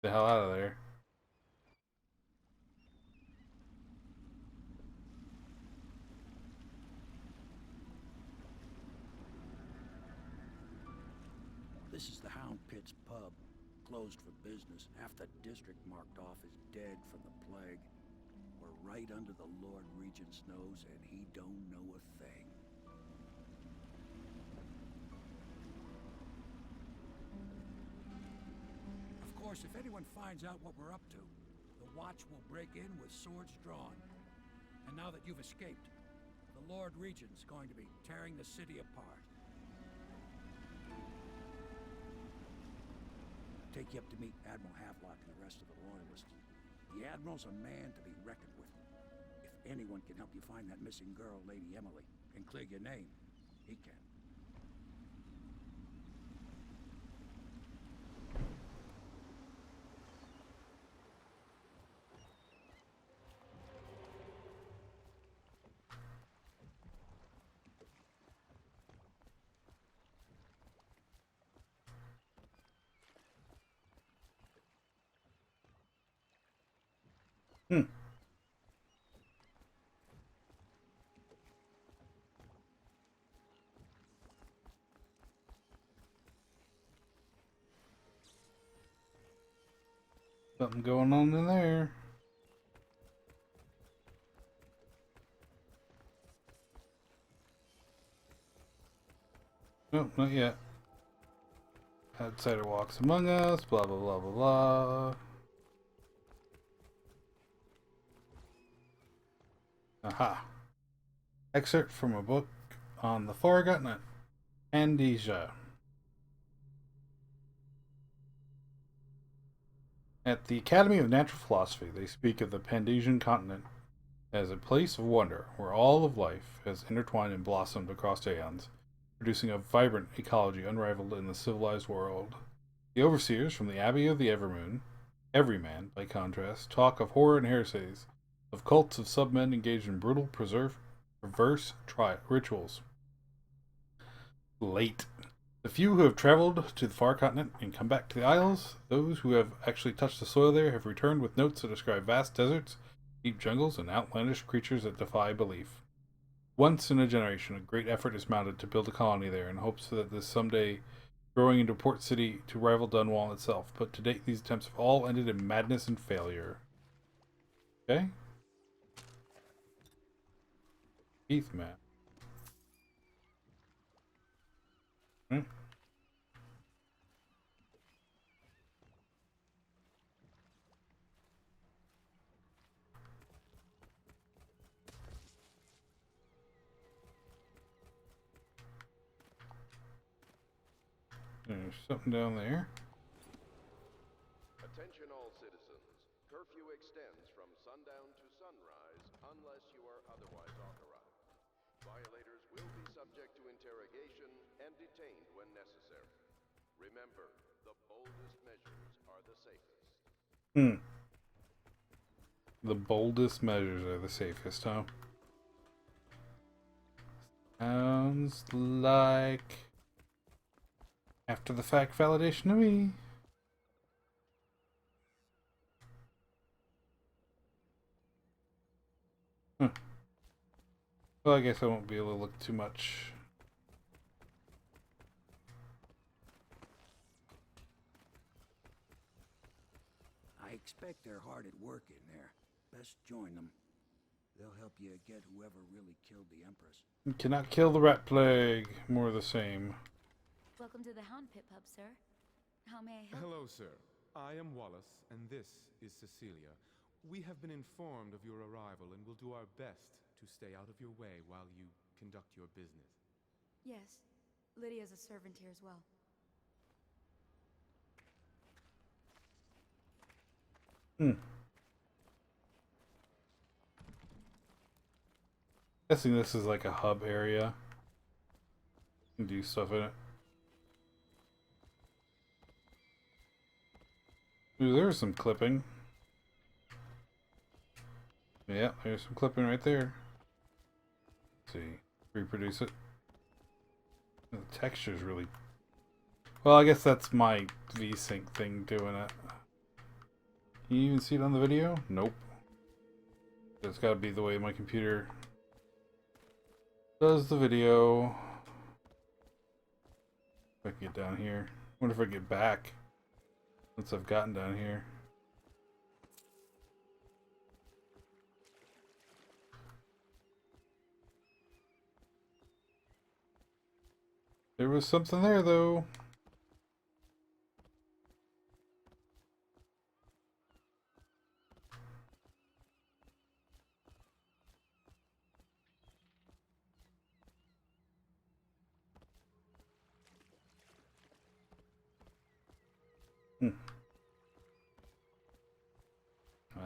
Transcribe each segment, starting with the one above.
The hell out of there. This is the Hound Pit's pub. Closed for business. Half the district marked off as dead from the plague. We're right under the Lord Regent's nose, and he don't know a thing. Of course, if anyone finds out what we're up to, the Watch will break in with swords drawn. And now that you've escaped, the Lord Regent's going to be tearing the city apart. Take you up to meet Admiral Havelock and the rest of the Loyalists. The Admiral's a man to be reckoned with. If anyone can help you find that missing girl, Lady Emily, and clear your name, he can. Hmm. Something going on in there. Nope, not yet. Outsider walks among us, blah blah blah blah blah. Aha. Excerpt from a book on the Forgotten Amnesia. At the Academy of Natural Philosophy, they speak of the Pandasian continent as a place of wonder where all of life has intertwined and blossomed across aeons, producing a vibrant ecology unrivaled in the civilized world. The overseers from the Abbey of the Everyman, by contrast, talk of horror and heresies, of cults of submen engaged in brutal, perverse rituals. Late. The few who have traveled to the far continent and come back to the Isles, those who have actually touched the soil there, have returned with notes that describe vast deserts, deep jungles, and outlandish creatures that defy belief. Once in a generation, a great effort is mounted to build a colony there in hopes that this someday growing into a port city to rival Dunwall itself, but to date these attempts have all ended in madness and failure. Okay? Heath map. Hmm. There's something down there. Attention all citizens. Curfew extends from sundown to sunrise unless you are otherwise authorized. Violators will be subject to interrogation and detained when necessary. Remember, the boldest measures are the safest. Hmm. The boldest measures are the safest, huh? Sounds like after the fact validation to me. Huh. Well, I guess I won't be able to look too much. I expect they're hard at work in there. Best join them. They'll help you get whoever really killed the Empress. You cannot kill the rat plague. More of the same. Welcome to the Hound Pit Pub, sir. How may I help? Hello, sir. I am Wallace, and this is Cecilia. We have been informed of your arrival and will do our best to stay out of your way while you conduct your business. Yes. Lydia's a servant here as well. Hmm. Guessing this is like a hub area. You can do stuff in it. Ooh, there's some clipping. Yeah, there's some clipping right there. Let's see. Reproduce it. The texture's really... Well, I guess that's my VSync thing doing it. Can you even see it on the video? Nope. It's gotta be the way my computer does the video. If I can get down here. Wonder if I get back once I've gotten down here. There was something there though.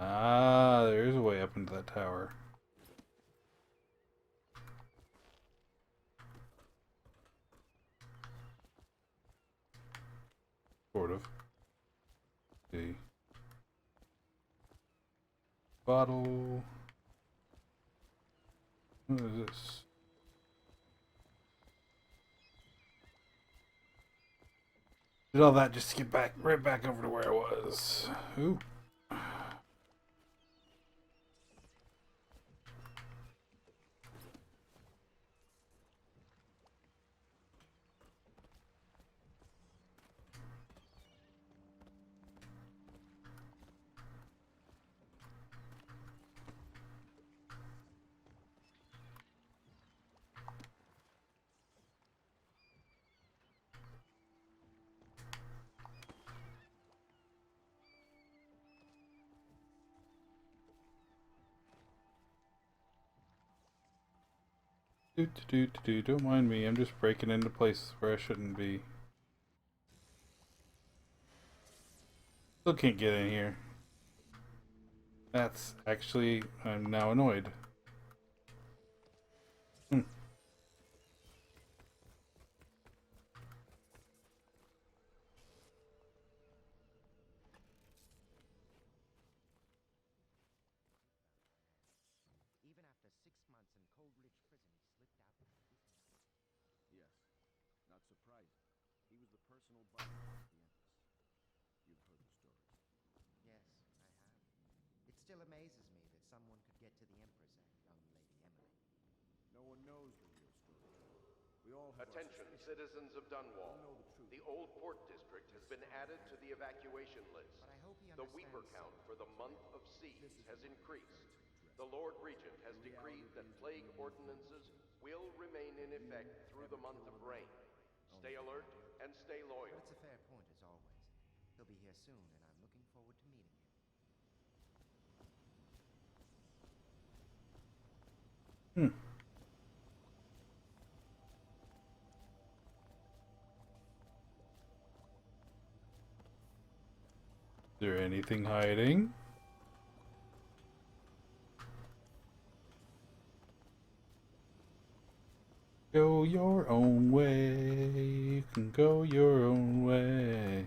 Ah, there's a way up into that tower. Sort of. See. Bottle. What is this? Did all that just to get back, right back over to where I was. Ooh. Don't mind me, I'm just breaking into places where I shouldn't be. Still can't get in here. That's actually, I'm now annoyed. Even after 6 months in Coldridge Prison, he slipped out. Yes, not surprising. He was the personal bodyguard of the Empress. You've heard the stories. Yes, I have. It still amazes me that someone could get to the Empress and young Lady Emily. No one knows the real story. We all have Attention, citizens of Dunwall. know the truth. The Old Port District has been added to the evacuation list. But I hope he The understands Weeper count for the month of siege has increased. The Lord Regent has decreed that plague ordinances will remain in effect through the month of rain. Stay alert and stay loyal. It's a fair point, as always. He'll be here soon, and I'm looking forward to meeting him. Is there anything hiding? Go your own way. You can go your own way.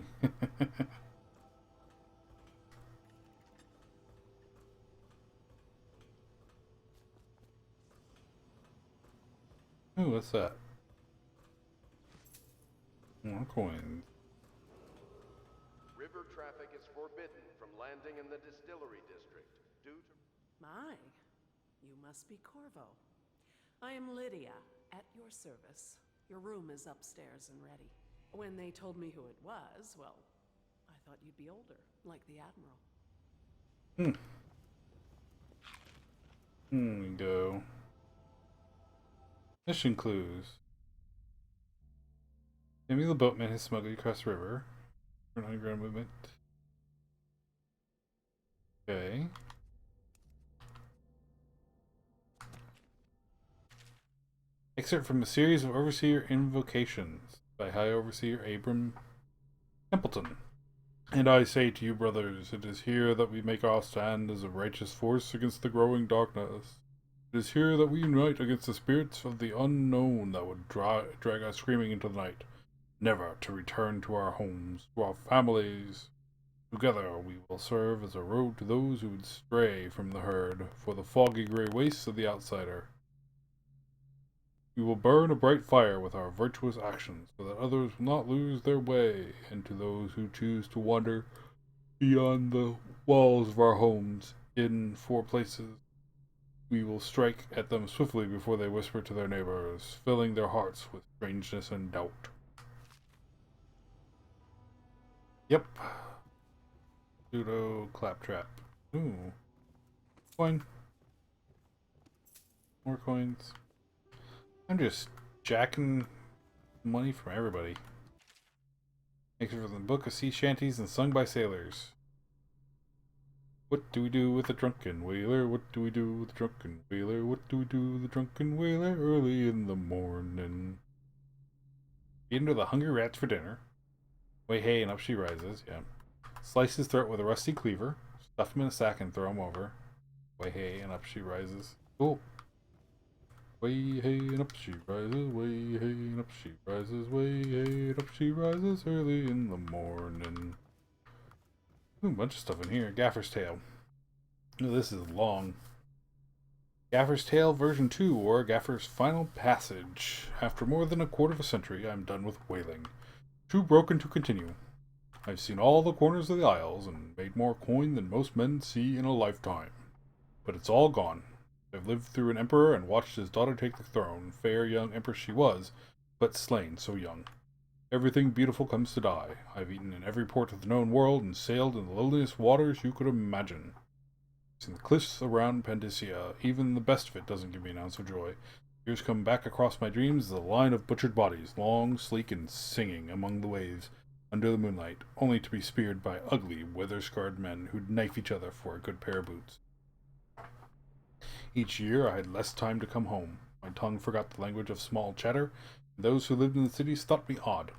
Ooh, what's that? More coins. River traffic is forbidden from landing in the distillery district due to... My, you must be Corvo. I am Lydia, at your service. Your room is upstairs and ready. When they told me who it was, well, I thought you'd be older, like the Admiral. Here we go. Mission clues. Maybe the boatman has smuggled you across the river for an underground movement. Okay. Excerpt from a series of Overseer Invocations by High Overseer Abram Templeton. And I say to you, brothers, it is here that we make our stand as a righteous force against the growing darkness. It is here that we unite against the spirits of the unknown that would drag us screaming into the night, never to return to our homes, to our families. Together we will serve as a road to those who would stray from the herd for the foggy gray wastes of the outsider. We will burn a bright fire with our virtuous actions, so that others will not lose their way, and to those who choose to wander, beyond the walls of our homes, in 4 places. We will strike at them swiftly before they whisper to their neighbors, filling their hearts with strangeness and doubt. Yep. Pseudo claptrap. Ooh. Coin. More coins. I'm just jacking money from everybody. Except for the book of sea shanties and sung by sailors. What do we do with the drunken whaler? What do we do with the drunken whaler? What do we do with the drunken whaler early in the morning? Feed him to the hungry rats for dinner. Way hey, and up she rises. Yeah. Slice his throat with a rusty cleaver. Stuff him in a sack and throw him over. Way hey, and up she rises. Cool. Way hey, and up she rises. Way hey, and up she rises. Way hey, and up she rises early in the morning. Ooh, a bunch of stuff in here. Gaffer's Tale. Oh, this is long. Gaffer's Tale version 2, or Gaffer's Final Passage. After more than a quarter of a century, I'm done with whaling. Too broken to continue. I've seen all the corners of the isles, and made more coin than most men see in a lifetime. But it's all gone. I've lived through an emperor and watched his daughter take the throne. Fair young empress she was, but slain so young. Everything beautiful comes to die. I've eaten in every port of the known world and sailed in the loneliest waters you could imagine. In the cliffs around Pandysia, even the best of it doesn't give me an ounce of joy. Years come back across my dreams as a line of butchered bodies, long, sleek, and singing among the waves, under the moonlight, only to be speared by ugly, weather-scarred men who'd knife each other for a good pair of boots. Each year I had less time to come home. My tongue forgot the language of small chatter, and those who lived in the cities thought me odd.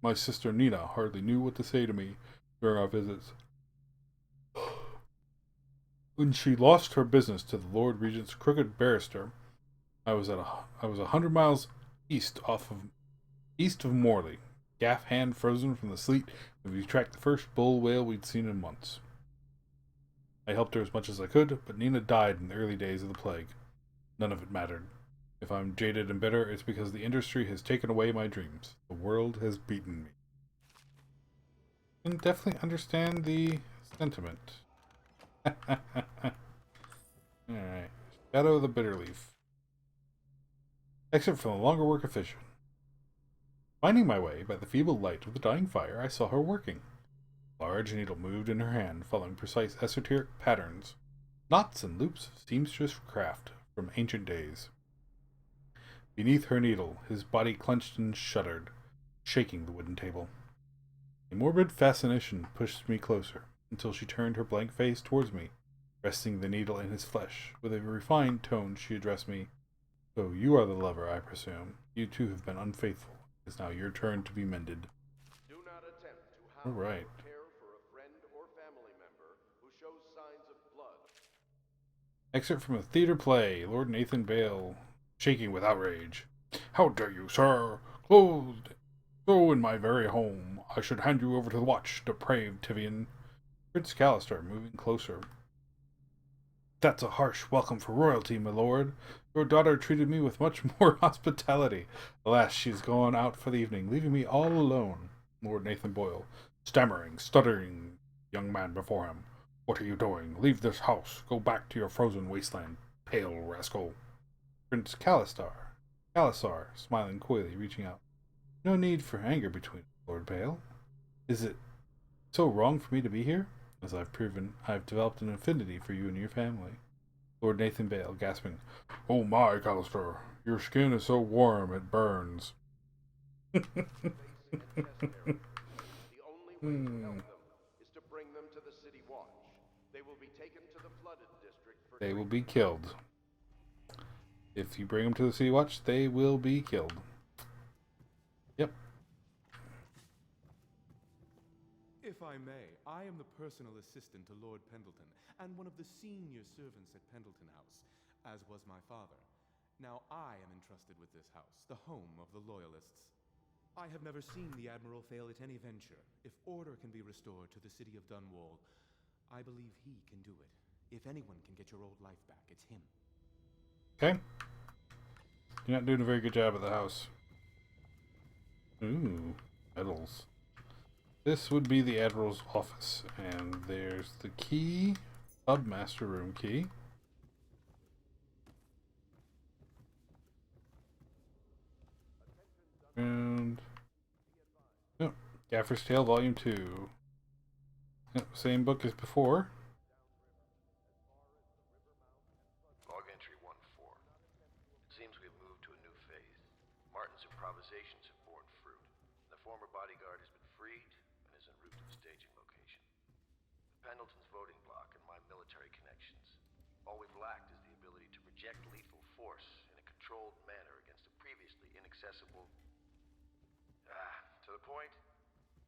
My sister Nina hardly knew what to say to me during our visits. When she lost her business to the Lord Regent's crooked barrister, I was 100 miles east of Morley, gaff hand frozen from the sleet, and we tracked the first bull whale we'd seen in months. I helped her as much as I could, but Nina died in the early days of the plague. None of it mattered. If I'm jaded and bitter, it's because the industry has taken away my dreams. The world has beaten me. I can definitely understand the sentiment. Alright. Shadow of the Bitterleaf. Except from the longer work of Fisher. Finding my way by the feeble light of the dying fire, I saw her working. A large needle moved in her hand, following precise esoteric patterns, knots and loops of seamstress craft from ancient days. Beneath her needle, his body clenched and shuddered, shaking the wooden table. A morbid fascination pushed me closer, until she turned her blank face towards me, resting the needle in his flesh. With a refined tone, she addressed me. So you are the lover, I presume. You too have been unfaithful. It is now your turn to be mended. Do not attempt to house Alright. or care for a friend or family member who shows signs of blood. Excerpt from a theater play. Lord Nathan Bale, shaking with outrage. How dare you, sir? Clothed so in my very home. I should hand you over to the watch, depraved Tivian. Prince Callister, moving closer. That's a harsh welcome for royalty, my lord. Your daughter treated me with much more hospitality. Alas, she's gone out for the evening, leaving me all alone. Lord Nathan Boyle, stammering, stuttering young man before him. What are you doing? Leave this house. Go back to your frozen wasteland, pale rascal. Prince Callister, smiling coyly, reaching out. No need for anger between us, Lord Bale. Is it so wrong for me to be here? As I've proven, I've developed an affinity for you and your family. Lord Nathan Bale, gasping. Oh my, Callister, your skin is so warm it burns. Facing a test area. The only way to help them is to bring them to the City Watch. They will be taken to the flooded district for They will be treatment. killed. If you bring them to the City Watch, they will be killed. Yep. If I may, I am the personal assistant to Lord Pendleton, and one of the senior servants at Pendleton House, as was my father. Now I am entrusted with this house, the home of the Loyalists. I have never seen the Admiral fail at any venture. If order can be restored to the city of Dunwall, I believe he can do it. If anyone can get your old life back, it's him. Okay. You're not doing a very good job at the house. Ooh, medals. This would be the Admiral's office, and there's the key, Master Room key. And oh, Gaffer's Tale Volume 2. Yep, same book as before. Log entry 1-4. It seems we've moved to a new phase. Martin's improvisations have borne fruit. The former bodyguard has been freed and is en route to the staging location. Pendleton's voting bloc and my military connections. All we've lacked is the ability to project lethal force in a controlled manner against a previously inaccessible... to the point,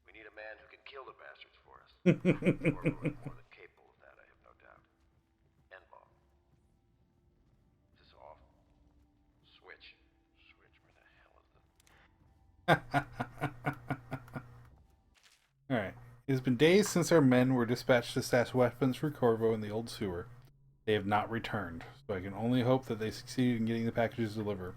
we need a man who can kill the bastards for us. Corvo is more than capable of that, I have no doubt. N-ball. Is this off? Switch. Where the hell is the... Alright. It has been days since our men were dispatched to stash weapons for Corvo in the old sewer. They have not returned, so I can only hope that they succeed in getting the packages delivered.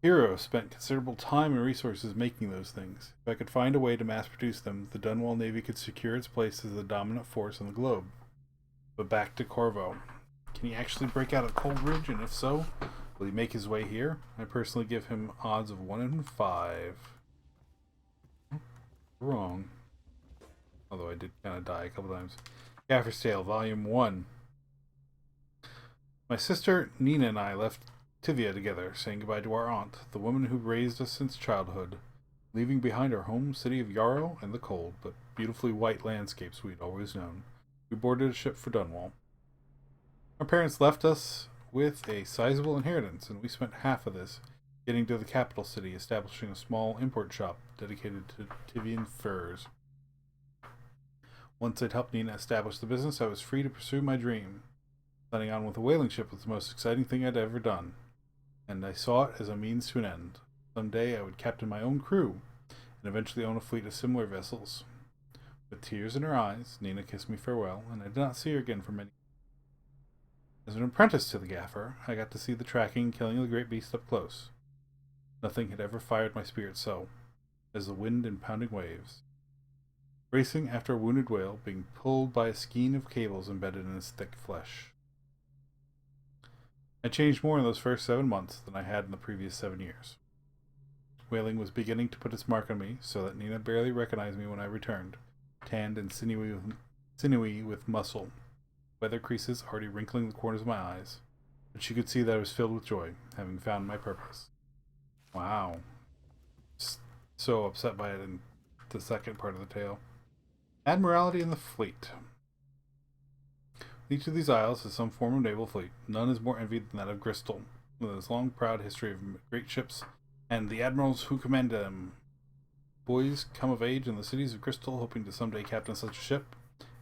Hero spent considerable time and resources making those things. If I could find a way to mass produce them, the Dunwall Navy could secure its place as the dominant force on the globe. But back to Corvo. Can he actually break out of Coldridge, and if so, will he make his way here? I personally give him odds of 1 in 5. Wrong. Although I did kind of die a couple times. Gaffer's Tale, Volume 1. My sister Nina and I left Tivia together, saying goodbye to our aunt, the woman who raised us since childhood, leaving behind our home city of Yarrow and the cold, but beautifully white landscapes we'd always known. We boarded a ship for Dunwall. Our parents left us with a sizable inheritance, and we spent half of this getting to the capital city, establishing a small import shop dedicated to Tivian furs. Once I'd helped Nina establish the business, I was free to pursue my dream. Signing on with a whaling ship was the most exciting thing I'd ever done, and I saw it as a means to an end. Someday I would captain my own crew, and eventually own a fleet of similar vessels. With tears in her eyes, Nina kissed me farewell, and I did not see her again for many years. As an apprentice to the gaffer, I got to see the tracking and killing of the great beast up close. Nothing had ever fired my spirit so, as the wind and pounding waves. Racing after a wounded whale, being pulled by a skein of cables embedded in its thick flesh. I changed more in those first 7 months than I had in the previous 7 years. Whaling was beginning to put its mark on me, so that Nina barely recognized me when I returned, tanned and sinewy with muscle, weather creases already wrinkling the corners of my eyes, but she could see that I was filled with joy, having found my purpose. Wow. So upset by it in the second part of the tale. Admiralty in the fleet. Each of these isles has some form of naval fleet. None is more envied than that of Bristol, with its long, proud history of great ships and the admirals who command them. Boys come of age in the cities of Crystal, hoping to someday captain such a ship,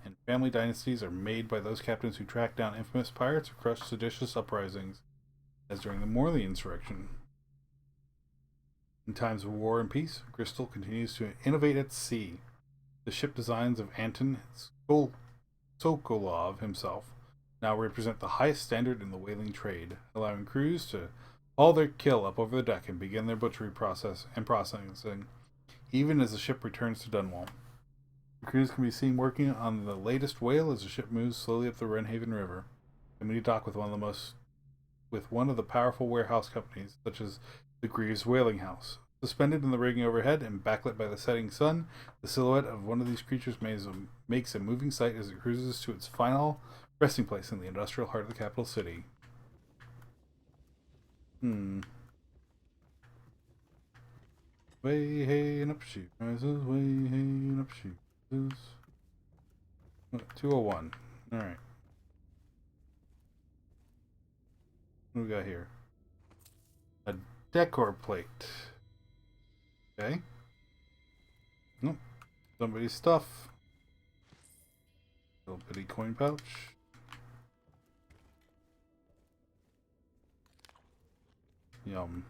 and family dynasties are made by those captains who track down infamous pirates or crush seditious uprisings, as during the Morley insurrection. In times of war and peace, Crystal continues to innovate at sea. The ship designs of Anton Sokolov himself now represent the highest standard in the whaling trade, allowing crews to haul their kill up over the deck and begin their butchery processing, even as the ship returns to Dunwall. The crews can be seen working on the latest whale as the ship moves slowly up the Wrenhaven River. They meet a dock with one of the powerful warehouse companies, such as the Greaves Whaling House. Suspended in the rigging overhead and backlit by the setting sun, the silhouette of one of these creatures makes a moving sight as it cruises to its final resting place in the industrial heart of the capital city. Way hey and up she rises, way hey and up she rises. 201. Alright. What do we got here? A decor plate. Okay. Nope. Somebody's stuff. Little bitty coin pouch. Yum.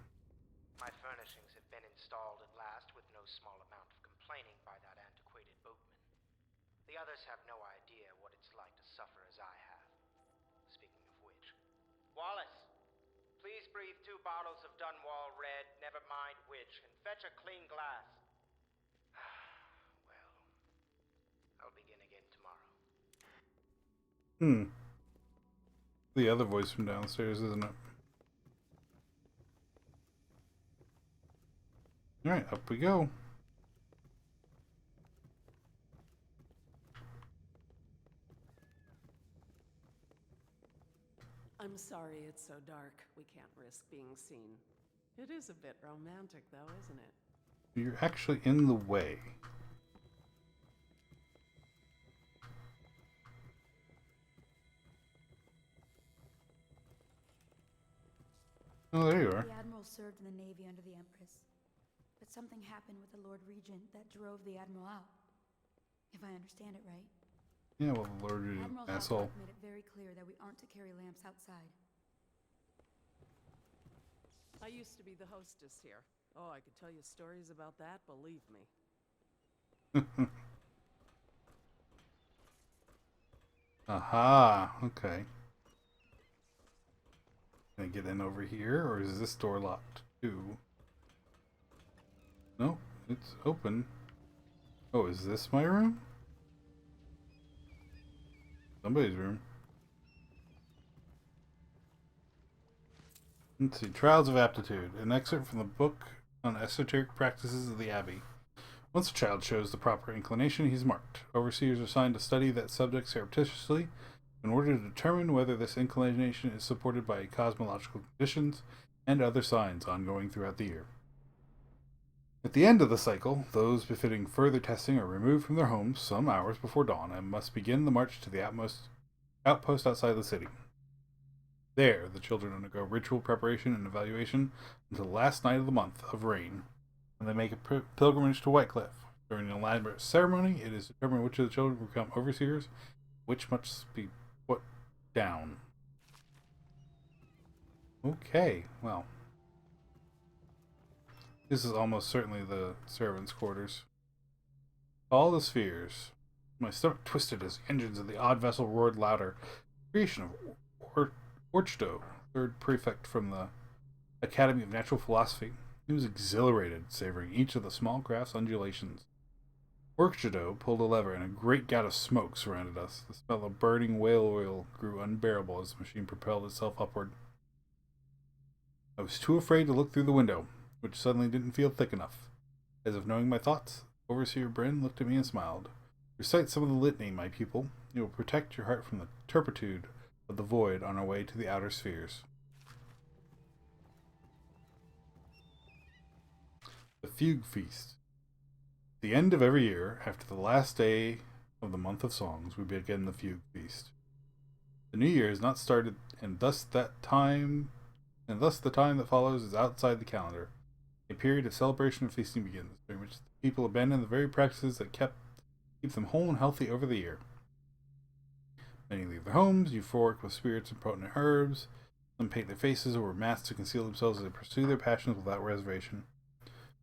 My furnishings have been installed at last with no small amount of complaining by that antiquated boatman. The others have no idea what it's like to suffer as I have. Speaking of which, Wallace, please breathe 2 bottles of Dunwall Red, never mind which, and fetch a clean glass. tomorrow. The other voice from downstairs, isn't it? Alright, up we go. I'm sorry it's so dark. We can't risk being seen. It is a bit romantic, though, isn't it? You're actually in the way. Oh, there you are. The Admiral served in the Navy under the Empress. But something happened with the Lord Regent that drove the Admiral out. If I understand it right. Yeah, well, the Lord Regent, Admiral asshole. Hawkwood made it very clear that we aren't to carry lamps outside. I used to be the hostess here. Oh, I could tell you stories about that, believe me. Aha, okay. Can I get in over here, or is this door locked too? Nope, it's open. Oh, is this my room? Somebody's room. Let's see. Trials of Aptitude. An excerpt from the book on esoteric practices of the Abbey. Once a child shows the proper inclination, he's marked. Overseers are assigned to study that subject surreptitiously in order to determine whether this inclination is supported by cosmological conditions and other signs ongoing throughout the year. At the end of the cycle, those befitting further testing are removed from their homes some hours before dawn and must begin the march to the outpost outside the city. There, the children undergo ritual preparation and evaluation until the last night of the month of rain, when they make a pilgrimage to Whitecliff. During an elaborate ceremony, it is determined which of the children will become overseers, which must be put down. Okay, well. This is almost certainly the servants' quarters. All the spheres. My stomach twisted as the engines of the odd vessel roared louder. Creation of Orchdo, third prefect from the Academy of Natural Philosophy. He was exhilarated, savoring each of the small craft's undulations. Orchdo pulled a lever, and a great gout of smoke surrounded us. The smell of burning whale oil grew unbearable as the machine propelled itself upward. I was too afraid to look through the window, which suddenly didn't feel thick enough. As if knowing my thoughts, Overseer Bryn looked at me and smiled. Recite some of the litany, my pupil. It will protect your heart from the turpitude of the void on our way to the outer spheres. The Fugue Feast. At the end of every year, after the last day of the month of songs, we begin the Fugue Feast. The new year is not started, and thus the time that follows is outside the calendar. A period of celebration and feasting begins, during which the people abandon the very practices that keep them whole and healthy over the year. Many leave their homes, euphoric with spirits and potent herbs. Some paint their faces or wear masks to conceal themselves as they pursue their passions without reservation.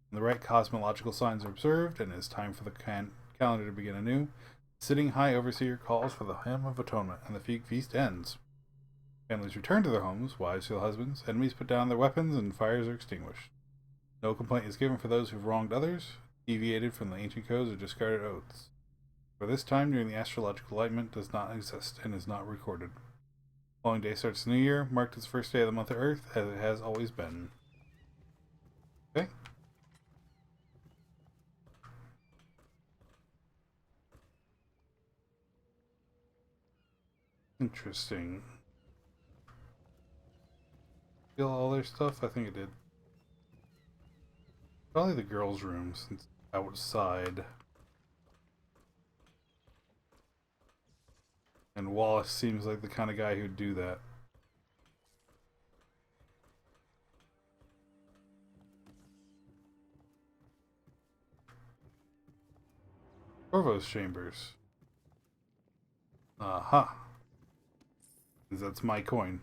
When the right cosmological signs are observed, and it is time for the calendar to begin anew, the sitting High Overseer calls for the Hymn of Atonement, and the Fugue Feast ends. Families return to their homes, wives to their husbands, enemies put down their weapons, and fires are extinguished. No complaint is given for those who have wronged others, deviated from the ancient codes, or discarded oaths. For this time during the astrological enlightenment does not exist and is not recorded. The following day starts the new year, marked as the first day of the month of Earth, as it has always been. Okay. Interesting. Feel all their stuff? I think it did. Probably the girls' room since it's outside. And Wallace seems like the kind of guy who'd do that. Provost chambers. Aha. That's my coin.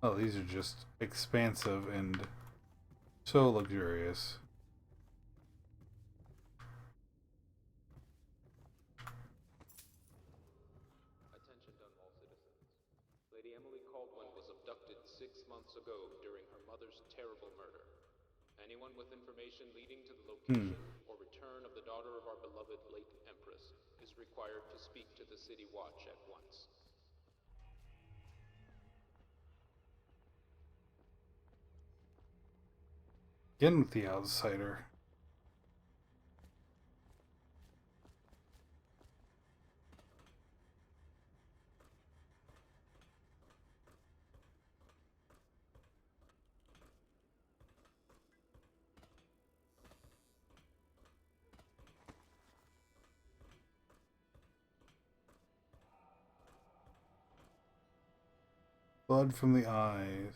Oh, these are just expansive and so luxurious. Attention Dunwall citizens. Lady Emily Caldwell was abducted 6 months ago during her mother's terrible murder. Anyone with information leading to the location or return of the daughter of our beloved late Empress is required to speak to the City Watch at once. Again with the outsider. Blood from the eyes.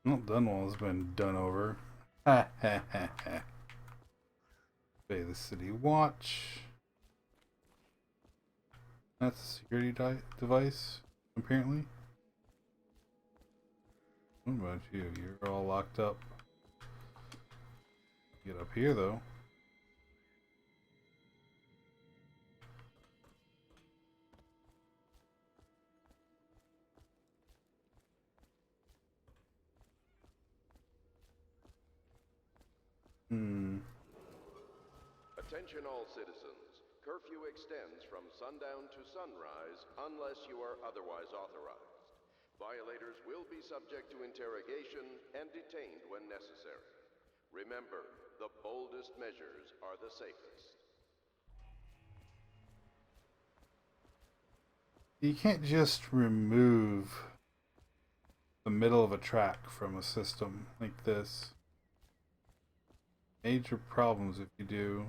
Well, Dunwall's been done over. Ha ha ha ha. Obey the City Watch. That's a security device, apparently. What about you? You're all locked up. Get up here, though. Attention all citizens. Curfew extends from sundown to sunrise unless you are otherwise authorized. Violators will be subject to interrogation and detained when necessary. Remember, the boldest measures are the safest. You can't just remove the middle of a track from a system like this. Major problems if you do.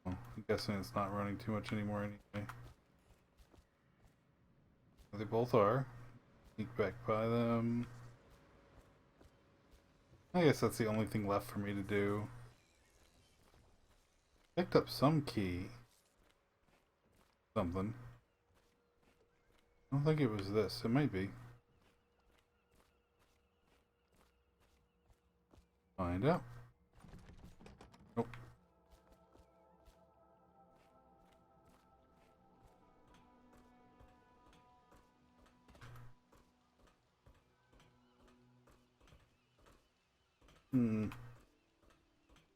Well, I'm guessing it's not running too much anymore anyway. They both are. Sneak back by them. I guess that's the only thing left for me to do. Picked up some key. Something. I don't think it was this. It might be. Find out. Nope. I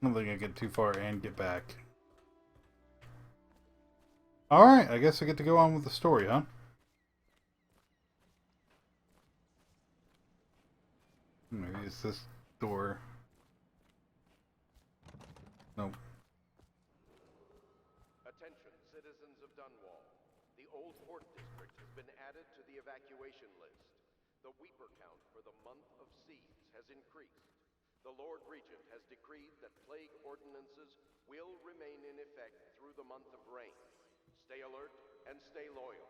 don't think I get too far and get back. Alright, I guess I get to go on with the story, huh? Maybe it's this door. Nope. Attention, citizens of Dunwall. The Old Port District has been added to the evacuation list. The Weeper count for the month of siege has increased. The Lord Regent has decreed that plague ordinances will remain in effect through the month of rain. Stay alert and stay loyal.